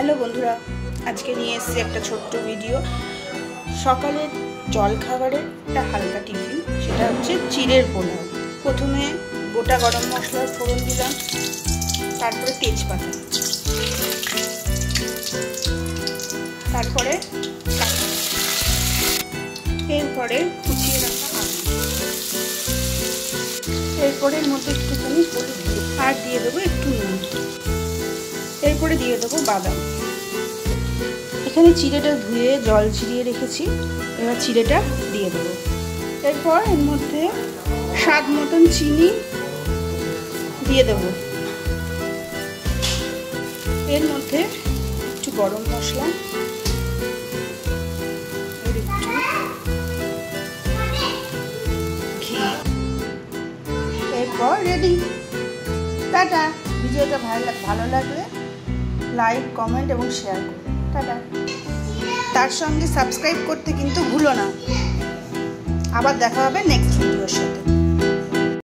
Hello বন্ধুরা, আজকে নিয়ে এসেছি একটা ছোট্ট ভিডিও। সকালের জলখাবারের একটা হালকা টিফিন, সেটা হচ্ছে চিড়ের পোলাও। প্রথমে গোটা গরম মশলার ফোড়ন দিলাম, তারপরে তেজপাতা, তারপরে এরপরে কুচিয়ে রাখা আলু, এরপরে এর মধ্যে একটুখানি হলুদ আর দিয়ে দেবো একটু নুন, এরপরে দিয়ে দেবো বাদাম। এখানে চিড়েটা ধুয়ে জল ছিটিয়ে রেখেছি, এবার চিড়েটা দিয়ে দেবো। এরপর এর মধ্যে স্বাদ মতন চিনি দিয়ে দেবো, এর মধ্যে একটু গরম মশলা, একটু ঘি, এরপর রেডি। টাটা। ভিডিওটা ভালো লাগলে লাইক, কমেন্ট এবং শেয়ার করো। টাটা। তার সঙ্গে সাবস্ক্রাইব করতে কিন্তু ভুলো না। আবার দেখা হবে নেক্সট ভিডিও।